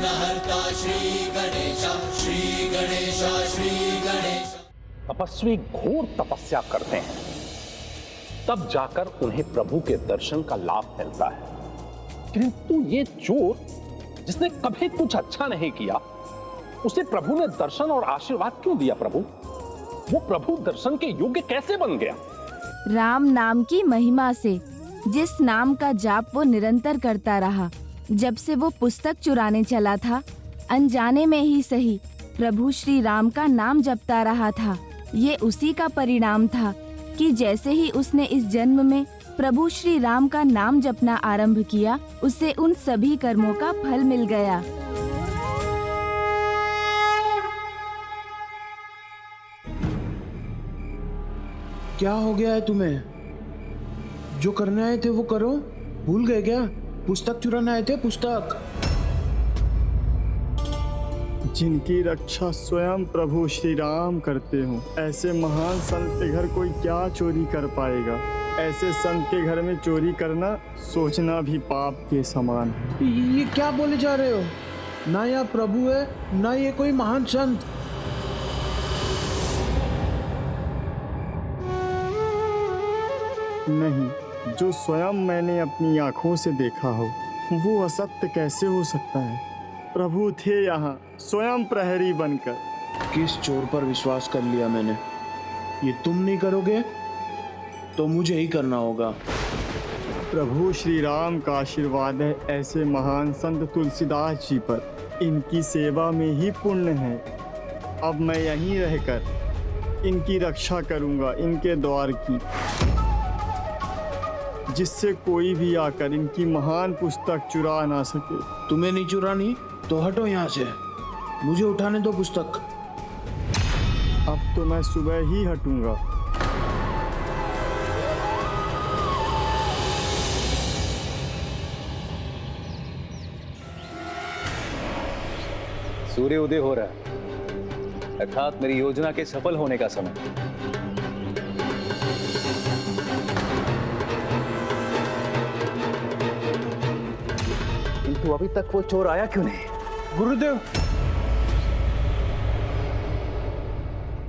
विघ्नहर्ता श्री गणेश, श्री गणेश, श्री गणेश। तपस्वी घोर तपस्या करते हैं, तब जाकर उन्हें प्रभु के दर्शन का लाभ मिलता है। किंतु ये चोर जिसने कभी कुछ अच्छा नहीं किया, उसे प्रभु ने दर्शन और आशीर्वाद क्यों दिया? प्रभु, वो प्रभु दर्शन के योग्य कैसे बन गया? राम नाम की महिमा से, जिस नाम का जाप वो निरंतर करता रहा। जब से वो पुस्तक चुराने चला था, अनजाने में ही सही, प्रभु श्री राम का नाम जपता रहा था। ये उसी का परिणाम था कि जैसे ही उसने इस जन्म में प्रभु श्री राम का नाम जपना आरंभ किया, उसे उन सभी कर्मों का फल मिल गया। क्या हो गया है तुम्हें? जो करने आए थे वो करो। भूल गए क्या? पुस्तक चुराने आए थे, पुस्तक। जिनकी रक्षा स्वयं प्रभु श्री राम करते हो, ऐसे महान संत के घर कोई क्या चोरी कर पाएगा? ऐसे संत के घर में चोरी करना सोचना भी पाप के समान है। ये क्या बोले जा रहे हो? ना यह प्रभु है, ना ये कोई महान संत। नहीं, जो स्वयं मैंने अपनी आंखों से देखा हो, वो असत्य कैसे हो सकता है? प्रभु थे यहाँ स्वयं प्रहरी बनकर। किस चोर पर विश्वास कर लिया मैंने? ये तुम नहीं करोगे तो मुझे ही करना होगा। प्रभु श्री राम का आशीर्वाद है ऐसे महान संत तुलसीदास जी पर। इनकी सेवा में ही पुण्य है। अब मैं यहीं रहकर इनकी रक्षा करूंगा, इनके द्वार की, जिससे कोई भी आकर इनकी महान पुस्तक चुरा ना सके। तुम्हें नहीं चुरानी तो हटो यहाँ से। मुझे उठाने दो पुस्तक। अब तो मैं सुबह ही हटूंगा। सूर्य उदय हो रहा है, अर्थात मेरी योजना के सफल होने का समय। किंतु अभी तक वो चोर आया क्यों नहीं? गुरुदेव,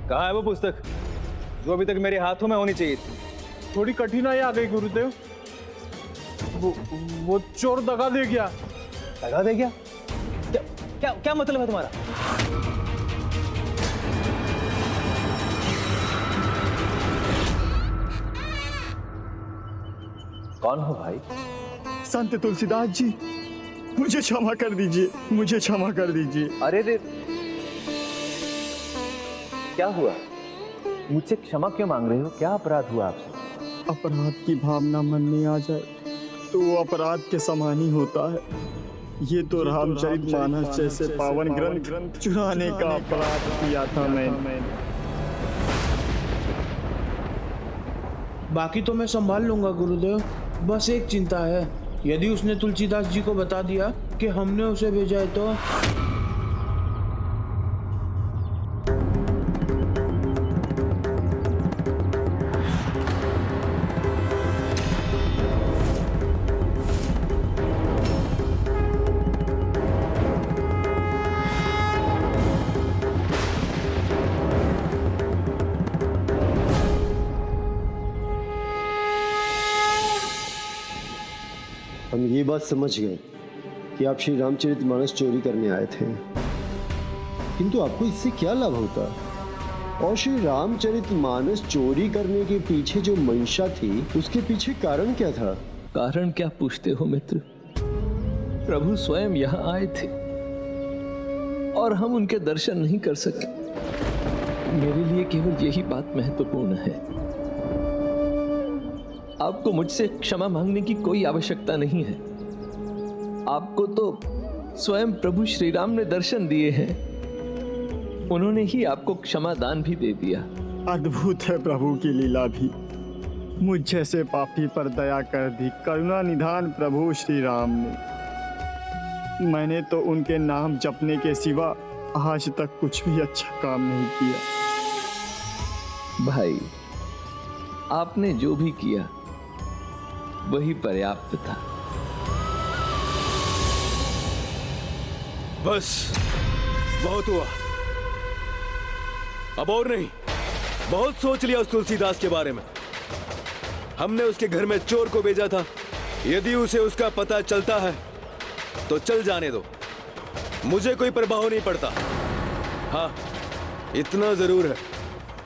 कहाँ है वो पुस्तक जो अभी तक मेरे हाथों में होनी चाहिए थी? थोड़ी कठिनाई आ गई गुरुदेव। वो चोर दगा दे गया। लगा दे गया? क्या क्या क्या मतलब है तुम्हारा? कौन हो भाई? संत तुलसीदास जी, मुझे क्षमा कर दीजिए, मुझे क्षमा कर दीजिए। अरे रे, क्या हुआ? मुझसे क्षमा क्यों मांग रहे हो? क्या अपराध हुआ आपसे? अपराध की भावना मन में आ जाए तो वो अपराध के समान ही होता है। ये तो रामचरितमानस जैसे पावन ग्रंथ चुराने का अपराध किया था मैंने। बाकी तो मैं संभाल लूंगा गुरुदेव। बस एक चिंता है, यदि उसने तुलसीदास जी को बता दिया कि हमने उसे भेजा है तो। हम ये बात समझ गए कि आप श्री रामचरितमानस चोरी करने आए थे, किंतु आपको इससे क्या लाभ होता? और श्री रामचरितमानस चोरी करने के पीछे जो मंशा थी, उसके पीछे कारण क्या था? कारण क्या पूछते हो मित्र? प्रभु स्वयं यहाँ आए थे और हम उनके दर्शन नहीं कर सके। मेरे लिए केवल यही बात महत्वपूर्ण है। आपको मुझसे क्षमा मांगने की कोई आवश्यकता नहीं है। आपको तो स्वयं प्रभु श्री राम ने दर्शन दिए हैं। उन्होंने ही आपको क्षमा दान भी दे दिया। अद्भुत है प्रभु की लीला भी। मुझ जैसे पापी पर दया कर दी करुणा निधान प्रभु श्री राम ने। मैंने तो उनके नाम जपने के सिवा आज तक कुछ भी अच्छा काम नहीं किया। भाई, आपने जो भी किया वही पर्याप्त था। बस बहुत हुआ, अब और नहीं। बहुत सोच लिया उस तुलसीदास के बारे में। हमने उसके घर में चोर को भेजा था। यदि उसे उसका पता चलता है तो चल जाने दो, मुझे कोई प्रभाव नहीं पड़ता। हाँ, इतना जरूर है,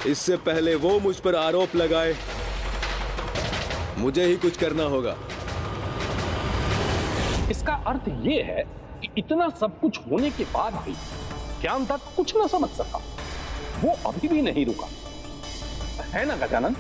इससे पहले वो मुझ पर आरोप लगाए मुझे ही कुछ करना होगा। इसका अर्थ ये है कि इतना सब कुछ होने के बाद भी ज्ञानदत्त कुछ ना समझ सका। वो अभी भी नहीं रुका, है ना गजानन?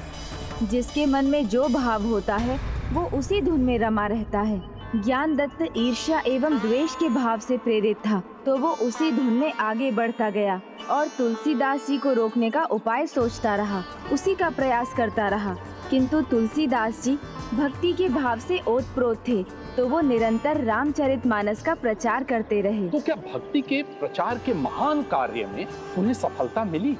जिसके मन में जो भाव होता है वो उसी धुन में रमा रहता है। ज्ञानदत्त ईर्ष्या एवं द्वेष के भाव से प्रेरित था, तो वो उसी धुन में आगे बढ़ता गया और तुलसीदास जी को रोकने का उपाय सोचता रहा, उसी का प्रयास करता रहा। किंतु तुलसीदास जी भक्ति के भाव से ओतप्रोत थे, तो वो निरंतर रामचरितमानस का प्रचार करते रहे। तो क्या भक्ति के प्रचार के महान कार्य में उन्हें सफलता मिली?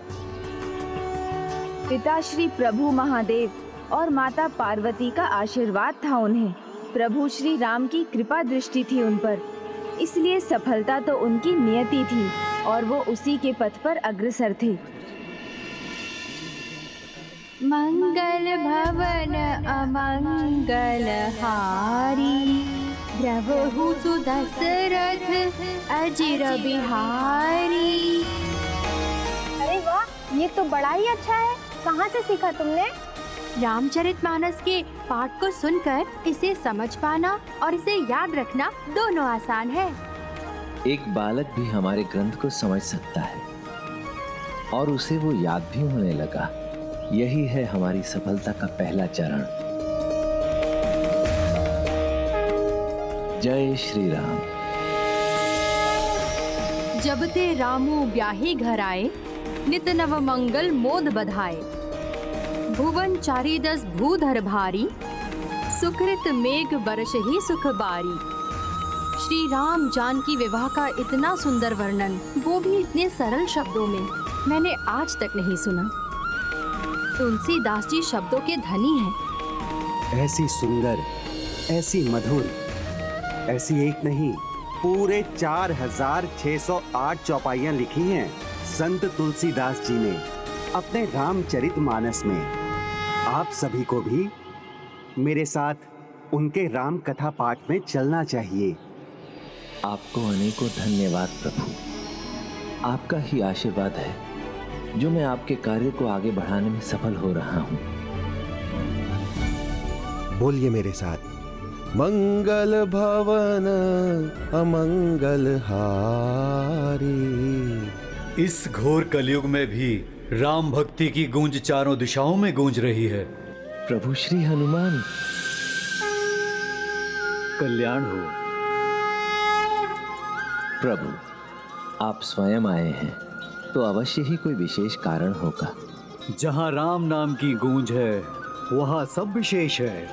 पिता श्री प्रभु महादेव और माता पार्वती का आशीर्वाद था उन्हें। प्रभु श्री राम की कृपा दृष्टि थी उन पर, इसलिए सफलता तो उनकी नियति थी और वो उसी के पथ पर अग्रसर थे। मंगल भवन अमंगल हारी, द्रवहु सुदशरथ अजिर बिहारी। अरे वाह, ये तो बड़ा ही अच्छा है। कहाँ से सीखा तुमने? रामचरितमानस के पाठ को सुनकर इसे समझ पाना और इसे याद रखना दोनों आसान है। एक बालक भी हमारे ग्रंथ को समझ सकता है और उसे वो याद भी होने लगा। यही है हमारी सफलता का पहला चरण। जय श्री राम। जब ते रामू ब्याही घर आए, नित नव मंगल मोद बधाए। भुवन चारिदस भूधर भारी, सुकृत मेघ बरस ही सुख बारी। श्री राम जानकी विवाह का इतना सुंदर वर्णन, वो भी इतने सरल शब्दों में, मैंने आज तक नहीं सुना। तुलसीदास जी शब्दों के धनी हैं। ऐसी सुंदर, ऐसी मधुर, ऐसी एक नहीं, पूरे 4608 चौपाइयाँ लिखी हैं संत तुलसीदास जी ने अपने रामचरितमानस में। आप सभी को भी मेरे साथ उनके राम कथा पाठ में चलना चाहिए। आपको अनेकों धन्यवाद प्रभु। आपका ही आशीर्वाद है जो मैं आपके कार्य को आगे बढ़ाने में सफल हो रहा हूँ। बोलिए मेरे साथ, मंगल भवन अमंगल हारी। इस घोर कलयुग में भी राम भक्ति की गूंज चारों दिशाओं में गूंज रही है। प्रभु श्री हनुमान, कल्याण हो। प्रभु, आप स्वयं आए हैं तो अवश्य ही कोई विशेष कारण होगा। जहाँ राम नाम की गूंज है वहाँ सब विशेष है।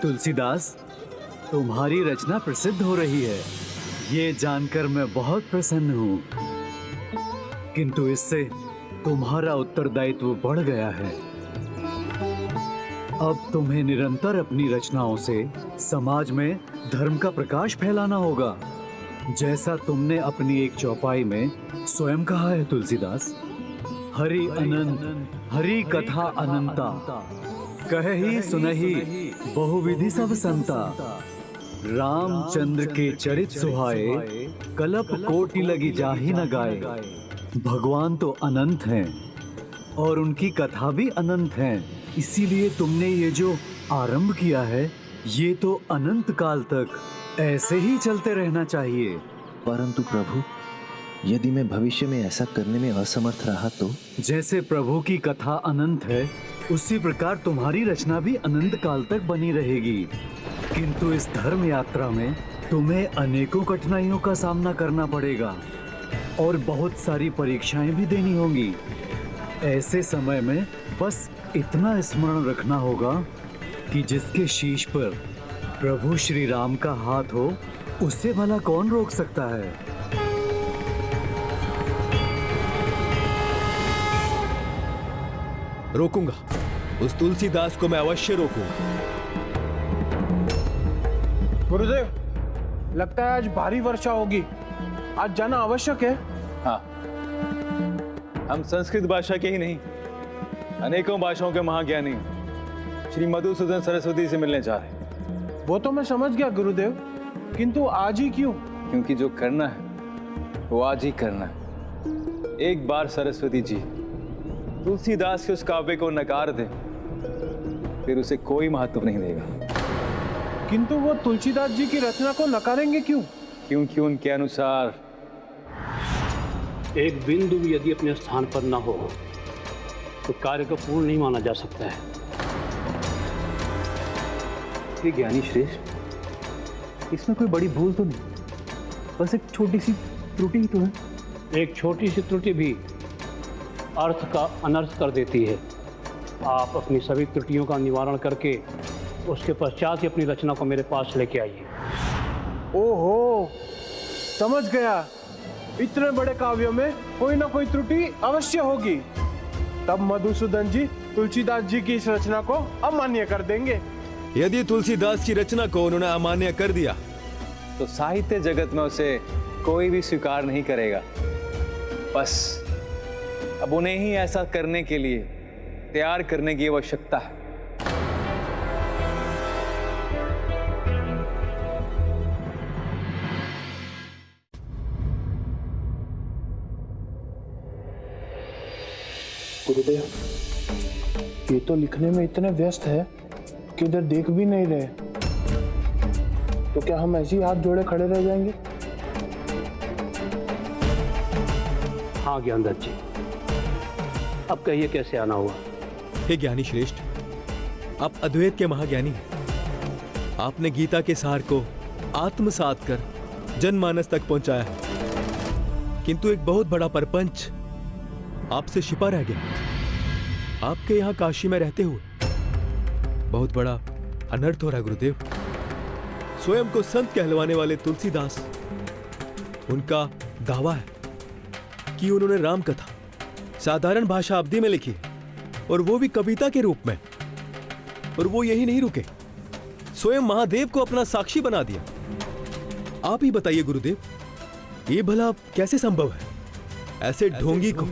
तुलसीदास, तुम्हारी रचना प्रसिद्ध हो रही है, ये जानकर मैं बहुत प्रसन्न हूँ। किंतु इससे तुम्हारा उत्तरदायित्व बढ़ गया है। अब तुम्हें निरंतर अपनी रचनाओं से समाज में धर्म का प्रकाश फैलाना होगा, जैसा तुमने अपनी एक चौपाई में स्वयं कहा है तुलसीदास। हरि अनंत, हरि कथा अनंता, कहि सुनहि बहुविधि सब संता। रामचंद्र के चरित सुहाए, कलप कोटि लगी जाहि न गाए। भगवान तो अनंत हैं और उनकी कथा भी अनंत है, इसीलिए तुमने ये जो आरंभ किया है ये तो अनंत काल तक ऐसे ही चलते रहना चाहिए। परंतु प्रभु, यदि मैं भविष्य में ऐसा करने में असमर्थ रहा तो? जैसे प्रभु की कथा अनंत है, उसी प्रकार तुम्हारी रचना भी अनंत काल तक बनी रहेगी। किंतु इस धर्म यात्रा में तुम्हें अनेकों कठिनाइयों का सामना करना पड़ेगा और बहुत सारी परीक्षाएं भी देनी होंगी। ऐसे समय में बस इतना स्मरण रखना होगा कि जिसके शीश पर प्रभु श्री राम का हाथ हो, उससे भला कौन रोक सकता है। रोकूंगा, उस तुलसीदास को मैं अवश्य रोकूंगा। गुरुदेव, लगता है आज भारी वर्षा होगी। आज जाना आवश्यक है। हाँ, हम संस्कृत भाषा के ही नहीं, अनेकों भाषाओं के महाज्ञानी श्री मधुसूदन सरस्वती से मिलने जा रहे हैं। वो तो मैं समझ गया गुरुदेव, किंतु आज ही क्यों? क्योंकि जो करना है वो आज ही करना है। एक बार सरस्वती जी तुलसीदास के उस काव्य को नकार दे, फिर उसे कोई महत्व नहीं देगा। किंतु वो तुलसीदास जी की रचना को नकारेंगे क्यों? क्योंकि उनके अनुसार एक बिंदु भी यदि अपने स्थान पर न हो तो कार्य को पूर्ण नहीं माना जा सकता है। ये ज्ञानी श्रेष्ठ, इसमें कोई बड़ी भूल तो नहीं, बस एक छोटी सी त्रुटि ही तो है। एक छोटी सी त्रुटि भी अर्थ का अनर्थ कर देती है। आप अपनी सभी त्रुटियों का निवारण करके उसके पश्चात ही अपनी रचना को मेरे पास लेके आइए। ओहो, समझ गया। इतने बड़े काव्यों में कोई ना कोई त्रुटि अवश्य होगी। तब मधुसूदन जी तुलसीदास जी की इस रचना को अमान्य कर देंगे। यदि तुलसीदास की रचना को उन्होंने अमान्य कर दिया तो साहित्य जगत में उसे कोई भी स्वीकार नहीं करेगा। बस अब उन्हें ही ऐसा करने के लिए तैयार करने की आवश्यकता है। गुरुदेव, ये तो लिखने में इतने व्यस्त है कि इधर देख भी नहीं रहे। तो क्या हम ऐसे ही हाथ जोड़े खड़े रह जाएंगे? हाँ ज्ञानदत्त जी, अब कहिए कैसे आना हुआ? हे ज्ञानी श्रेष्ठ, आप अद्वैत के महाज्ञानी हैं। आपने गीता के सार को आत्मसात कर जनमानस तक पहुंचाया है, किंतु एक बहुत बड़ा परपंच आपसे छिपा रह गया। आपके यहां काशी में रहते हुए बहुत बड़ा अनर्थ हो रहा है गुरुदेव। स्वयं को संत कहलवाने वाले तुलसीदास, उनका दावा है कि उन्होंने राम कथा साधारण भाषा अवधि में लिखी, और वो भी कविता के रूप में। और वो यही नहीं रुके, स्वयं महादेव को अपना साक्षी बना दिया। आप ही बताइए गुरुदेव, ये भला कैसे संभव है? ऐसे ढोंगी को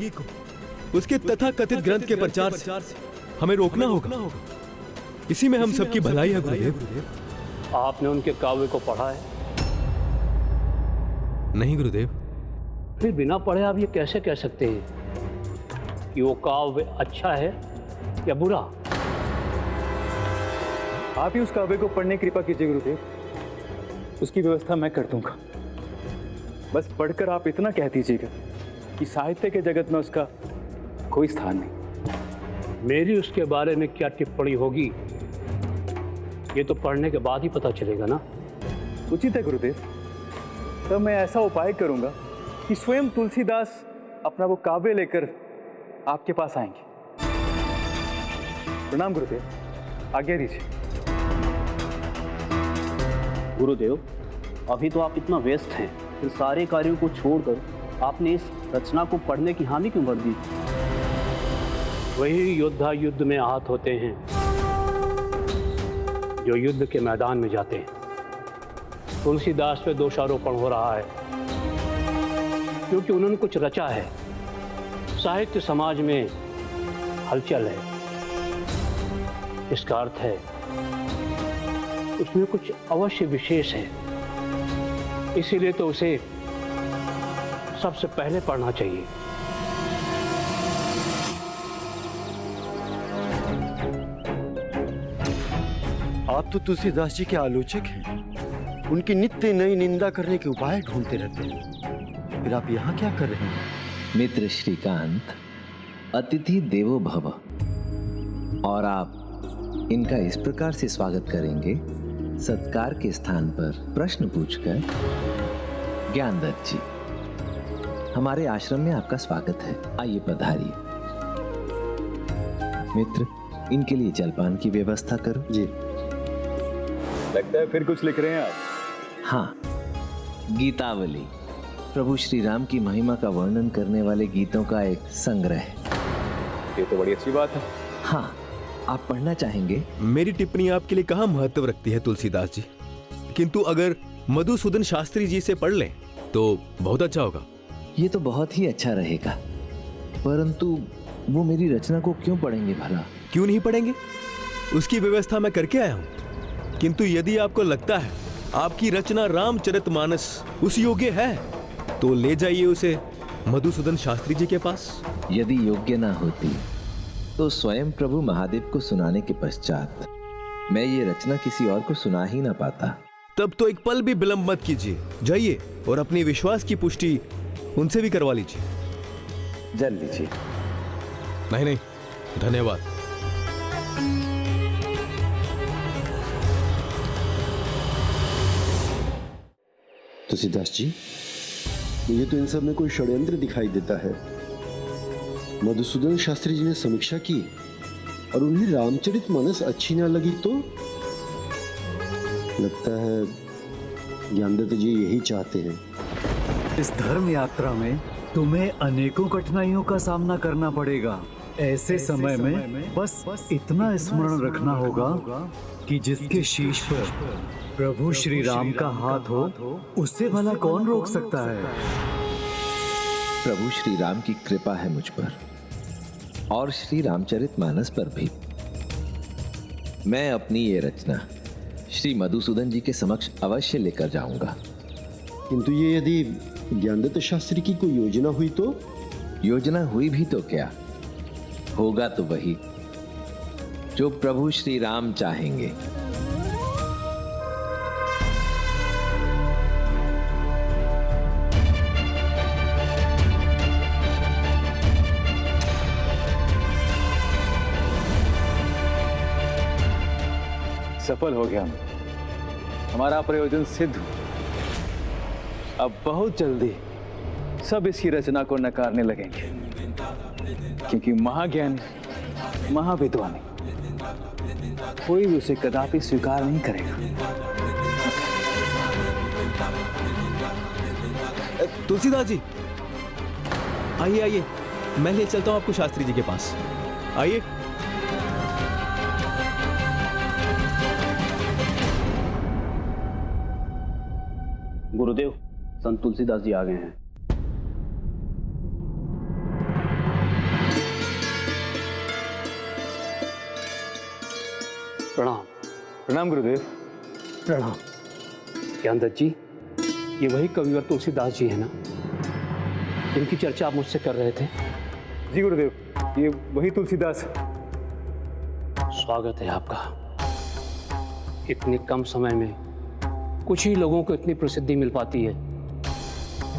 उसके तथा कथित ग्रंथ के प्रचार से हमें रोकना होगा। इसी में हम सबकी भलाई है गुरुदेव। आपने उनके काव्य को पढ़ा है? नहीं गुरुदेव। फिर बिना पढ़े आप ये कैसे कह सकते हैं कि वो काव्य अच्छा है या बुरा? आप ही उस काव्य को पढ़ने की कृपा कीजिए गुरुदेव, उसकी व्यवस्था मैं कर दूंगा। बस पढ़कर आप इतना कह दीजिएगा कि साहित्य के जगत में उसका कोई स्थान नहीं। मेरी उसके बारे में क्या टिप्पणी होगी, ये तो पढ़ने के बाद ही पता चलेगा ना। उचित है गुरुदेव, तब मैं ऐसा उपाय करूंगा कि स्वयं तुलसीदास अपना वो काव्य लेकर आपके पास आएंगे। प्रणाम गुरुदेव, आज्ञा दीजिए। गुरुदेव, अभी तो आप इतना व्यस्त हैं, इन सारे कार्यों को छोड़कर आपने इस रचना को पढ़ने की हामी क्यों भर दी? वही योद्धा युद्ध में आहत होते हैं जो युद्ध के मैदान में जाते हैं। तुलसीदास पे दोषारोपण हो रहा है क्योंकि उन्होंने कुछ रचा है। साहित्य समाज में हलचल है, इसका अर्थ है उसमें कुछ अवश्य विशेष है। इसीलिए तो उसे सबसे पहले पढ़ना चाहिए। आप तो तुलसीदास जी के आलोचक हैं, उनकी नित्य नई निंदा करने के उपाय ढूंढते रहते हैं, फिर आप यहाँ क्या कर रहे हैं? मित्र श्रीकांत, अतिथि देवो भव, और आप इनका इस प्रकार से स्वागत करेंगे सत्कार के स्थान पर प्रश्न पूछकर। ज्ञानदत्त जी, हमारे आश्रम में आपका स्वागत है, आइए पधारिए। मित्र, इनके लिए जलपान की व्यवस्था करो। जी। लगता है फिर कुछ लिख रहे हैं आप। हाँ, गीतावली, प्रभु श्री राम की महिमा का वर्णन करने वाले गीतों का एक संग्रह है। ये तो बड़ी अच्छी बात है। हाँ, आप पढ़ना चाहेंगे? मेरी टिप्पणी आपके लिए कहाँ महत्व रखती है तुलसीदास जी, किंतु अगर मधुसूदन शास्त्री जी से पढ़ लें तो बहुत अच्छा होगा। ये तो बहुत ही अच्छा रहेगा, परंतु वो मेरी रचना को क्यों पढ़ेंगे भला? क्यों नहीं पढ़ेंगे? उसकी व्यवस्था मैं करके आया हूं। किंतु यदि आपको लगता है आपकी रचना रामचरितमानस उस योग्य है, तो ले जाइए उसे मधुसूदन शास्त्री जी के पास। यदि योग्य ना होती तो स्वयं प्रभु महादेव को सुनाने के पश्चात मैं ये रचना किसी और को सुना ही ना पाता। तब तो एक पल भी विलंब मत कीजिए, जाइए और अपनी विश्वास की पुष्टि उनसे भी करवा लीजिए। जल लीजिए। नहीं नहीं, धन्यवाद। तुलसीदास जी, मुझे तो इन सब में कोई षड्यंत्र दिखाई देता है। मधुसूदन शास्त्री जी ने समीक्षा की और उन्हें रामचरितमानस अच्छी ना लगी तो लगता है ज्ञानदत्त जी यही चाहते हैं। इस धर्म यात्रा में तुम्हें अनेकों कठिनाइयों का सामना करना पड़ेगा। ऐसे समय में बस इतना स्मरण रखना होगा कि जिसके शीश पर प्रभु श्री राम का हाथ हो, उससे भला कौन रोक सकता है। प्रभु श्री राम की कृपा है मुझ पर और श्री रामचरितमानस पर भी। मैं अपनी ये रचना श्री मधुसूदन जी के समक्ष अवश्य लेकर जाऊंगा। किंतु ये यदि ज्ञानदत्त शास्त्री की कोई योजना हुई तो? योजना हुई भी तो क्या, होगा तो वही जो प्रभु श्री राम चाहेंगे। सफल हो गया, हमारा प्रयोजन सिद्ध हुआ। अब बहुत जल्दी सब इसकी रचना को नकारने लगेंगे, क्योंकि महाज्ञानी महाविद्वानी कोई भी उसे कदापि स्वीकार नहीं करेगा। तुलसीदास जी, आइए आइए, मैं ले चलता हूं आपको शास्त्री जी के पास। आइए। गुरुदेव, संत तुलसीदास जी आ गए हैं। प्रणाम। प्रणाम गुरुदेव। प्रणाम। ज्ञानदत्त जी, ये वही कविवर तुलसीदास जी है ना, जिनकी चर्चा आप मुझसे कर रहे थे? जी गुरुदेव, ये वही तुलसीदास। स्वागत है आपका। इतने कम समय में कुछ ही लोगों को इतनी प्रसिद्धि मिल पाती है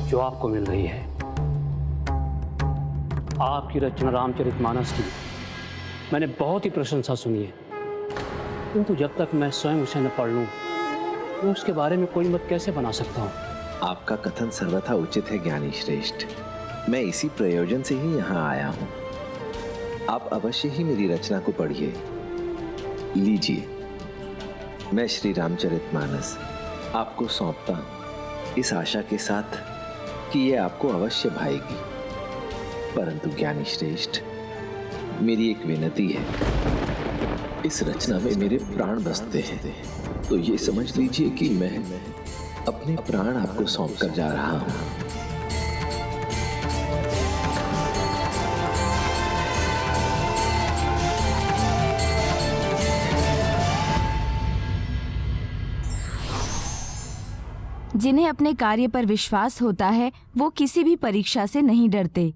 जो आपको मिल रही है। आपकी रचना रामचरितमानस की मैंने बहुत ही प्रशंसा सुनी है, किंतु जब तक मैं स्वयं उसे न पढ़ लूं, मैं उसके बारे में कोई मत कैसे बना सकता हूं? आपका कथन सर्वथा उचित है ज्ञानी श्रेष्ठ। मैं इसी प्रयोजन से ही यहाँ आया हूँ। आप अवश्य ही मेरी रचना को पढ़िए। लीजिए, मैं श्री रामचरितमानस आपको सौंपता हूँ, इस आशा के साथ कि ये आपको अवश्य भाएगी। परंतु ज्ञानी श्रेष्ठ, मेरी एक विनती है। इस रचना में मेरे प्राण बसते हैं, तो ये समझ लीजिए कि मैं अपने प्राण आपको सौंप कर जा रहा हूँ। जिन्हें अपने कार्य पर विश्वास होता है, वो किसी भी परीक्षा से नहीं डरते।